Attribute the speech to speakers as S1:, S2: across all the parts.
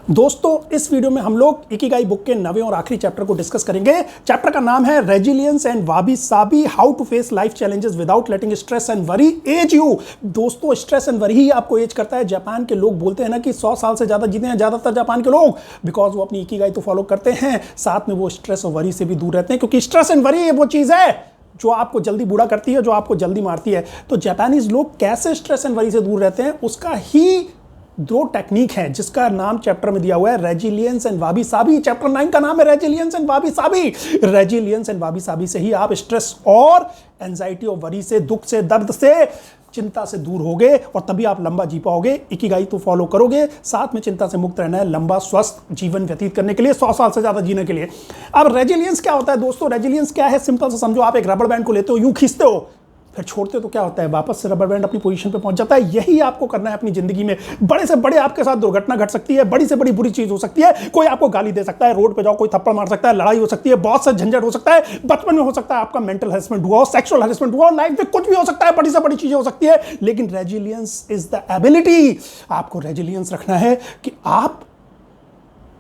S1: दोस्तों इस वीडियो में हम लोग इकिगाई बुक के 9वें और आखिरी चैप्टर को डिस्कस करेंगे। चैप्टर का नाम है resilience and wabi sabi, how to face life challenges without letting stress and worry age you. दोस्तों स्ट्रेस एंड वरी ही आपको एज करता है। जापान के लोग बोलते हैं ना कि 100 साल से ज्यादा जीते हैं ज्यादातर जापान के लोग, बिकॉज वो अपनी इकिगाई तो फॉलो करते हैं, साथ में वो स्ट्रेस और वरी से भी दूर रहते हैं, क्योंकि स्ट्रेस एंड वरी वो चीज है जो आपको जल्दी बूढ़ा करती है, जो आपको जल्दी मारती है। तो जापानीज लोग कैसे स्ट्रेस एंड वरी से दूर रहते हैं उसका ही दो टेक्निक है, जिसका नाम चैप्टर में दिया हुआ है resilience and wabi sabi. Chapter 9 का नाम है resilience and wabi sabi. Resilience and wabi sabi से ही आप स्ट्रेस और एंजाइटी और वरी से, दुख से, दर्द से, चिंता से दूर होगे और तभी आप लंबा जी पाओगे। इकिगाई तो फॉलो करोगे, साथ में चिंता से मुक्त रहना है, लंबा स्वस्थ जीवन व्यतीत करने के लिए, 100 साल से ज्यादा जीने के लिए। अब रेजिलियंस क्या होता है दोस्तों? रेजिलियंस क्या है? सिंपल से समझो, आप एक रबर बैंड को लेते हो, यूं खींचते हो, फिर छोड़ते हो तो क्या होता है? वापस से रबर बैंड अपनी पोजीशन पे पहुंच जाता है। यही आपको करना है अपनी जिंदगी में। बड़े से बड़े आपके साथ दुर्घटना घट सकती है, बड़ी से बड़ी बुरी चीज हो सकती है, कोई आपको गाली दे सकता है, रोड पे जाओ कोई थप्पड़ मार सकता है, लड़ाई हो सकती है, बहुत सा झंझट हो सकता है, बचपन में हो सकता है आपका मेंटल हैरेसमेंट हुआ हो, सेक्सुअल हैरेसमेंट हुआ हो, लाइफ में कुछ भी हो सकता है, बड़ी से बड़ी चीजें हो सकती है। लेकिन रेजिलियंस इज द एबिलिटी, आपको रेजिलियंस रखना है कि आप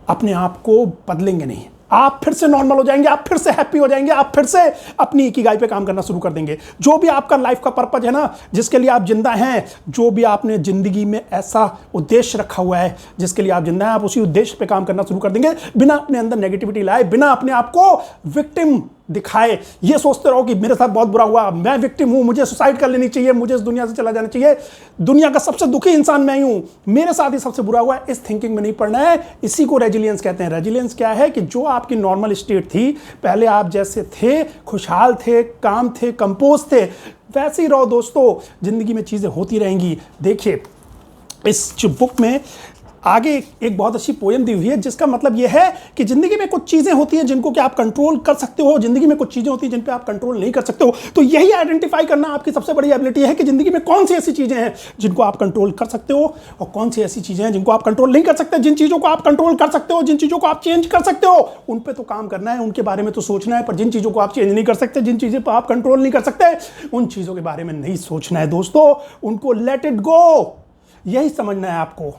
S1: अपने आप को बदलेंगे नहीं, आप फिर से नॉर्मल हो जाएंगे, आप फिर से हैप्पी हो जाएंगे, आप फिर से अपनी इकिगाई पे काम करना शुरू कर देंगे। जो भी आपका लाइफ का पर्पज है ना, जिसके लिए आप जिंदा हैं, जो भी आपने जिंदगी में ऐसा उद्देश्य रखा हुआ है जिसके लिए आप जिंदा हैं, आप उसी उद्देश्य पे काम करना शुरू कर देंगे, बिना अपने अंदर नेगेटिविटी लाए, बिना अपने आप को विक्टिम दिखाए, ये सोचते रहो कि मेरे साथ बहुत बुरा हुआ, मैं विक्टिम हूं, मुझे सुसाइड कर लेनी चाहिए, मुझे इस दुनिया से चला जाना चाहिए, दुनिया का सबसे दुखी इंसान मैं ही हूं, मेरे साथ ही सबसे बुरा हुआ है, इस थिंकिंग में नहीं पड़ना है। इसी को रेजिलियंस कहते हैं। रेजिलियंस क्या है कि जो आपकी नॉर्मल स्टेट थी, पहले आप जैसे थे, खुशहाल थे, काम थे, कंपोज थे, वैसे ही रहो दोस्तों। जिंदगी में चीजें होती रहेंगी। देखिए इस बुक में आगे एक बहुत अच्छी पोएम दी हुई है, जिसका मतलब यह है कि जिंदगी में कुछ चीजें होती हैं जिनको कि आप कंट्रोल कर सकते हो, जिंदगी में कुछ चीजें होती हैं जिन पे आप कंट्रोल नहीं कर सकते हो। तो यही आइडेंटिफाई करना आपकी सबसे बड़ी एबिलिटी है कि जिंदगी में कौन सी ऐसी चीजें हैं जिनको आप कंट्रोल कर सकते हो और कौन सी ऐसी चीजें हैं जिनको आप कंट्रोल नहीं कर सकते। जिन चीजों को आप कंट्रोल कर सकते हो, जिन चीजों को आप चेंज कर सकते हो, उन पे तो काम करना है, उनके बारे में तो सोचना है। पर जिन चीजों को आप चेंज नहीं कर सकते, जिन चीजों पर आप कंट्रोल नहीं कर सकते, उन चीजों के बारे में नहीं सोचना है दोस्तों, उनको लेट इट गो। यही समझना है आपको।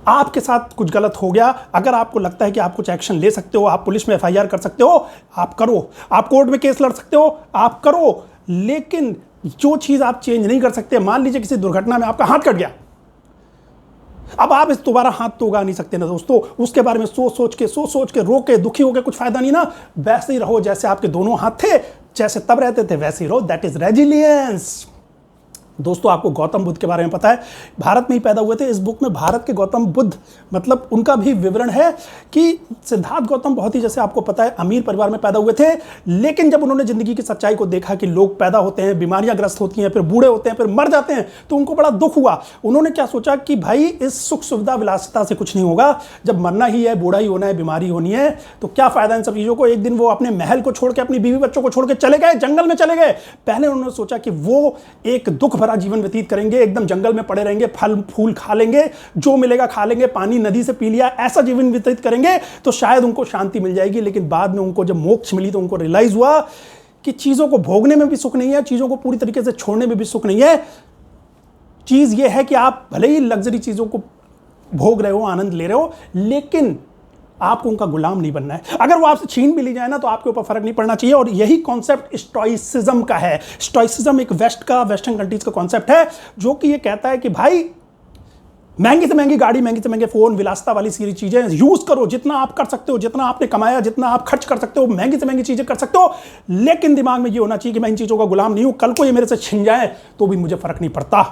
S1: आपके साथ कुछ गलत हो गया, अगर आपको लगता है कि आप कुछ एक्शन ले सकते हो, आप पुलिस में एफआईआर कर सकते हो, आप करो, आप कोर्ट में केस लड़ सकते हो, आप करो। लेकिन जो चीज आप चेंज नहीं कर सकते, मान लीजिए किसी दुर्घटना में आपका हाथ कट गया, अब आप इस दोबारा हाथ तो उगा नहीं सकते ना दोस्तों। उसके बारे में सोच सोच के रो के दुखी होकर कुछ फायदा नहीं ना। वैसे ही रहो जैसे आपके दोनों हाथ थे, जैसे तब रहते थे वैसे ही रहो। That is resilience. दोस्तों आपको गौतम बुद्ध के बारे में पता है, भारत में ही पैदा हुए थे। इस बुक में भारत के गौतम बुद्ध मतलब उनका भी विवरण है कि सिद्धार्थ गौतम बहुत ही, जैसे आपको पता है, अमीर परिवार में पैदा हुए थे। लेकिन जब उन्होंने जिंदगी की सच्चाई को देखा कि लोग पैदा होते हैं, बीमारियां ग्रस्त होती हैं, फिर बूढ़े होते हैं, फिर मर जाते हैं, तो उनको बड़ा दुख हुआ। उन्होंने क्या सोचा कि भाई इस सुख सुविधा विलासिता से कुछ नहीं होगा, जब मरना ही है, बूढ़ा ही होना है, बीमारी होनी है, तो क्या फायदा इन सब चीजों को। एक दिन वो अपने महल को छोड़ के, अपनी बीवी बच्चों को छोड़ के चले गए, जंगल में चले गए। पहले उन्होंने सोचा कि वो एक दुख भरा जीवन व्यतीत करेंगे, एकदम जंगल में पड़े रहेंगे, फल फूल खा लेंगे, जो मिलेगा खा लेंगे, पानी नदी से पी लिया, ऐसा जीवन व्यतीत करेंगे तो शायद उनको शांति मिल जाएगी। लेकिन बाद में उनको जब मोक्ष मिली तो उनको रियलाइज हुआ कि चीजों को भोगने में भी सुख नहीं है, चीजों को पूरी तरीके से छोड़ने में भी सुख नहीं है। चीज यह है कि आप भले ही लग्जरी चीजों को भोग रहे हो, आनंद ले रहे हो, लेकिन आपको उनका गुलाम नहीं बनना है। अगर वो आपसे छीन भी ली जाए ना तो आपके ऊपर फर्क नहीं पड़ना चाहिए। और यही कॉन्सेप्ट स्टोइसिज्म का है। स्टोइसिज्म एक वेस्टर्न कंट्रीज का कॉन्सेप्ट है, जो कि ये कहता है कि भाई महंगी से महंगी गाड़ी, महंगे से महंगे फोन, विलासिता वाली सारी चीजें यूज करो, जितना आप कर सकते हो, जितना आपने कमाया, जितना आप खर्च कर सकते हो, महंगी से महंगी चीजें कर सकते हो। लेकिन दिमाग में ये होना चाहिए कि मैं इन चीजों का गुलाम नहीं हूं, कल को ये मेरे से छिन जाए तो भी मुझे फर्क नहीं पड़ता।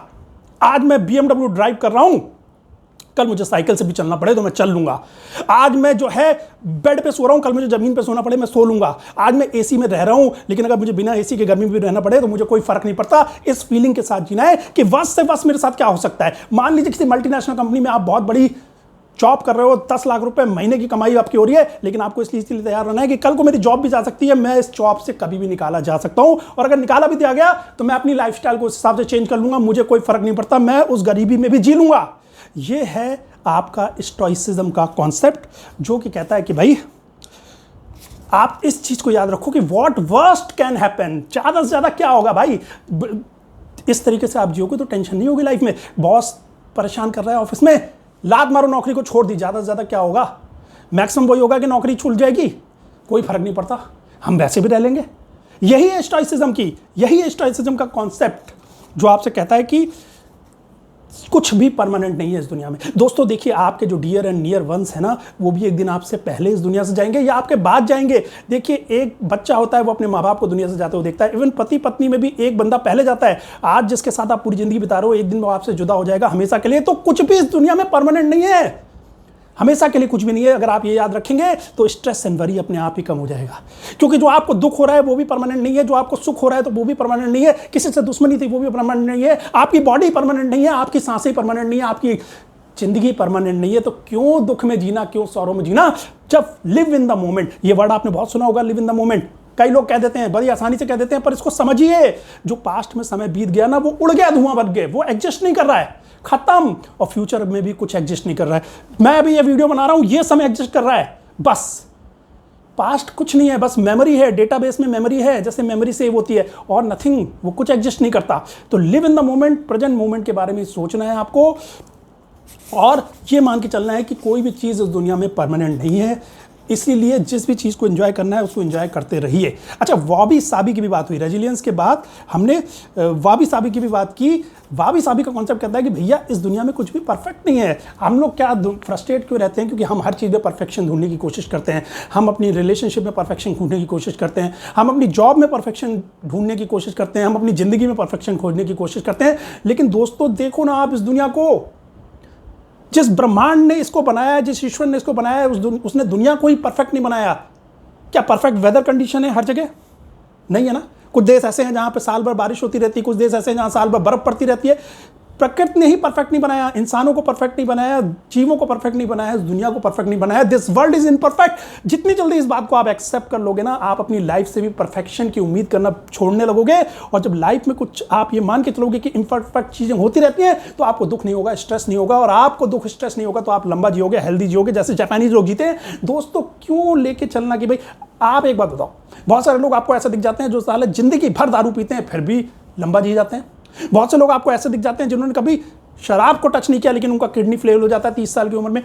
S1: आज मैं BMW ड्राइव कर रहा हूं, कल मुझे साइकिल से भी चलना पड़े तो मैं चल लूंगा। आज मैं जो है बेड पे सो रहा हूं, कल मुझे जमीन पे सोना पड़े मैं सो लूंगा। आज मैं एसी में रह रहा हूं, लेकिन अगर मुझे बिना एसी के गर्मी में भी रहना पड़े तो मुझे कोई फर्क नहीं पड़ता। इस फीलिंग के साथ जीना है कि वस से वस मेरे साथ क्या हो सकता है। मान लीजिए किसी मल्टीनेशनल कंपनी में आप बहुत बड़ी जॉब कर रहे हो, 10 लाख रुपए महीने की कमाई आपकी हो रही है, लेकिन आपको इसलिए तैयार रहना है कि कल को मेरी जॉब भी जा सकती है, मैं इस जॉब से कभी भी निकाला जा सकता हूं, और अगर निकाला भी दिया गया तो मैं अपनी लाइफस्टाइल को उस हिसाब से चेंज कर लूंगा, मुझे कोई फर्क नहीं पड़ता, मैं उस गरीबी में भी जी लूंगा। यह है आपका स्टोइसिज्म का कॉन्सेप्ट, जो कि कहता है कि भाई आप इस चीज को याद रखो कि व्हाट वर्स्ट कैन हैपन, ज्यादा से ज्यादा क्या होगा भाई। इस तरीके से आप जियोगे तो टेंशन नहीं होगी लाइफ में। बॉस परेशान कर रहा है ऑफिस में, लात मारो नौकरी को छोड़ दी, ज़्यादा से ज़्यादा क्या होगा, मैक्सिमम वही होगा कि नौकरी छूट जाएगी, कोई फर्क नहीं पड़ता, हम वैसे भी रह लेंगे। यही है स्टोइसिज्म की, यही है स्टोइसिज्म का कॉन्सेप्ट जो आपसे कहता है कि कुछ भी परमानेंट नहीं है इस दुनिया में। दोस्तों देखिए, आपके जो डियर एंड नियर वंस है ना, वो भी एक दिन आपसे पहले इस दुनिया से जाएंगे या आपके बाद जाएंगे। देखिए, एक बच्चा होता है वो अपने माँ बाप को दुनिया से जाते हुए देखता है। इवन पति पत्नी में भी एक बंदा पहले जाता है। आज जिसके साथ आप पूरी जिंदगी बिता रहे हो, एक दिन वो आपसे जुदा हो जाएगा हमेशा के लिए। तो कुछ भी इस दुनिया में परमानेंट नहीं है, हमेशा के लिए कुछ भी नहीं है। अगर आप ये याद रखेंगे तो स्ट्रेस एंड वरी अपने आप ही कम हो जाएगा। क्योंकि जो आपको दुख हो रहा है वो भी परमानेंट नहीं है, जो आपको सुख हो रहा है तो वो भी परमानेंट नहीं है, किसी से दुश्मनी थी वो भी परमानेंट नहीं है, आपकी बॉडी परमानेंट नहीं है, आपकी सांसें परमानेंट नहीं है, आपकी जिंदगी परमानेंट नहीं है। तो क्यों दुख में जीना, क्यों सौरों में जीना, जब लिव इन द मोमेंट। ये वर्ड आपने बहुत सुना होगा, लिव इन द मोमेंट। कई लोग कह देते हैं, बड़ी आसानी से कह देते हैं, पर इसको समझिए, जो पास्ट में समय बीत गया ना, वो उड़ गया, धुआं बन गया, वो एग्जिस्ट नहीं कर रहा है, खत्म। और फ्यूचर में भी कुछ एग्जिस्ट नहीं कर रहा है। मैं अभी ये वीडियो बना रहा हूं, ये समय एग्जिस्ट कर रहा है, बस। पास्ट कुछ नहीं है, बस मेमोरी है, डेटाबेस में मेमोरी है, जैसे मेमोरी सेव होती है, और नथिंग, वो कुछ एग्जिस्ट नहीं करता। तो live in the moment, present moment के बारे में सोचना है आपको, और ये मान के चलना है कि कोई भी चीज़ इस दुनिया में परमानेंट नहीं है। इसीलिए जिस भी चीज़ को एंजॉय करना है उसको एंजॉय करते रहिए। अच्छा, वाबी साबी की भी बात हुई, रेजिलियंस के बाद हमने वाबी साबी की भी बात की। वाबी साबी का कॉन्सेप्ट कहता है कि भैया इस दुनिया में कुछ भी परफेक्ट नहीं है। हम लोग क्या फ्रस्ट्रेट क्यों रहते हैं, क्योंकि हम हर चीज़ में परफेक्शन ढूंढने की कोशिश करते हैं, हम अपनी रिलेशनशिप में परफेक्शन ढूंढने की कोशिश करते हैं, हम अपनी जॉब में परफेक्शन ढूंढने की कोशिश करते हैं, हम अपनी ज़िंदगी में परफेक्शन खोजने की कोशिश करते हैं। लेकिन दोस्तों देखो ना आप इस दुनिया को, जिस ब्रह्मांड ने इसको बनाया है, जिस ईश्वर ने इसको बनाया है, उसने दुनिया को ही परफेक्ट नहीं बनाया। क्या परफेक्ट वेदर कंडीशन है हर जगह? नहीं है ना। कुछ देश ऐसे हैं जहां पे साल भर बारिश होती रहती है, कुछ देश ऐसे हैं जहां साल भर बर्फ पड़ती रहती है। प्रकृति ने ही परफेक्ट नहीं बनाया, इंसानों को परफेक्ट नहीं बनाया, जीवों को परफेक्ट नहीं बनाया, इस दुनिया को परफेक्ट नहीं बनाया। This world is imperfect. जितनी जल्दी इस बात को आप एक्सेप्ट कर लोगे ना, आप अपनी लाइफ से भी परफेक्शन की उम्मीद करना छोड़ने लगोगे। और जब लाइफ में कुछ आप ये मान के चलोगे कि इम्परफेक्ट चीजें होती रहती हैं, तो आपको दुख नहीं होगा, स्ट्रेस नहीं होगा। और आपको दुख स्ट्रेस नहीं होगा तो आप लंबा जियोगे, हेल्दी जियोगे, जैसे जापानीज लोग जीते हैं। दोस्तों क्यों लेके चलना कि भाई, आप एक बात बताओ, बहुत सारे लोग आपको ऐसे दिख जाते हैं जो साले जिंदगी भर दारू पीते हैं फिर भी लंबा जी जाते हैं। बहुत से लोग आपको ऐसे दिख जाते हैं जिन्होंने कभी शराब को टच नहीं किया लेकिन उनका किडनी फेल हो जाता है 30 साल की उम्र में,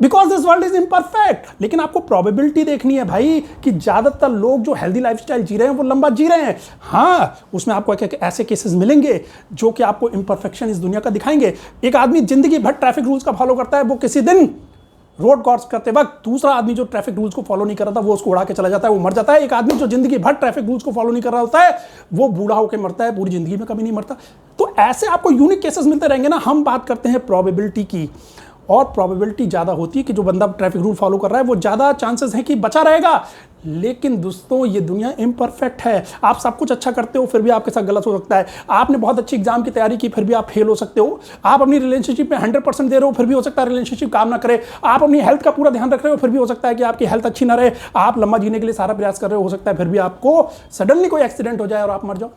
S1: because this world is imperfect. लेकिन आपको प्रोबेबिलिटी देखनी है भाई कि ज्यादातर लोग जो हेल्दी लाइफस्टाइल जी रहे हैं वो लंबा जी रहे हैं। हाँ, उसमें आपको ऐसे केसेस मिलेंगे जो कि आपको इम्परफेक्शन इस दुनिया का दिखाएंगे। एक आदमी जिंदगी भर ट्रैफिक रूल्स का फॉलो करता है, वो किसी दिन रोड क्रॉस करते वक्त दूसरा आदमी जो ट्रैफिक रूल्स को फॉलो नहीं कर रहा था वो उसको उड़ा के चला जाता है, वो मर जाता है। एक आदमी जो जिंदगी भर ट्रैफिक रूल्स को फॉलो नहीं कर रहा होता है वो बूढ़ा होकर मरता है, पूरी जिंदगी में कभी नहीं मरता। तो ऐसे आपको यूनिक केसेस मिलते रहेंगे ना। हम बात करते हैं प्रोबेबिलिटी की, और प्रोबेबिलिटी ज़्यादा होती है कि जो बंदा ट्रैफिक रूल फॉलो कर रहा है वो ज़्यादा चांसेस हैं कि बचा रहेगा। लेकिन दोस्तों ये दुनिया इम्परफेक्ट है। आप सब कुछ अच्छा करते हो फिर भी आपके साथ गलत हो सकता है। आपने बहुत अच्छी एग्जाम की तैयारी की फिर भी आप फेल हो सकते हो। आप अपनी रिलेशनशिप में 100% दे रहे हो फिर भी हो सकता है रिलेशनशिप काम ना करे। आप अपनी हेल्थ का पूरा ध्यान रख रहे हो फिर भी हो सकता है कि आपकी हेल्थ अच्छी ना रहे। आप लंबा जीने के लिए सारा प्रयास कर रहे हो सकता है फिर भी आपको सडनली कोई एक्सीडेंट हो जाए और आप मर जाओ।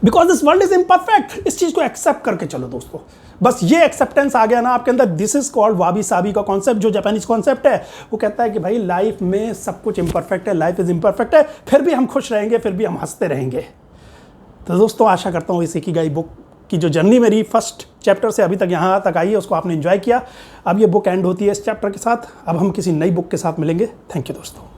S1: Because this world is imperfect. इस चीज को एक्सेप्ट करके चलो दोस्तों। बस ये एक्सेप्टेंस आ गया ना आपके अंदर, दिस इज कॉल्ड वाबी साबी का कॉन्सेप्ट, जो जापानीज कॉन्सेप्ट है। वो कहता है कि भाई लाइफ में सब कुछ इम्परफेक्ट है, लाइफ इज इम्परफेक्ट है, फिर भी हम खुश रहेंगे, फिर भी हम हंसते रहेंगे। तो दोस्तों आशा करता हूँ इस इकिगाई बुक की जो जर्नी मेरी फर्स्ट चैप्टर से अभी तक यहाँ तक आई है उसको आपने एंजॉय किया। अब ये बुक एंड होती है इस चैप्टर के साथ। अब हम किसी नई बुक के साथ मिलेंगे। थैंक यू दोस्तों।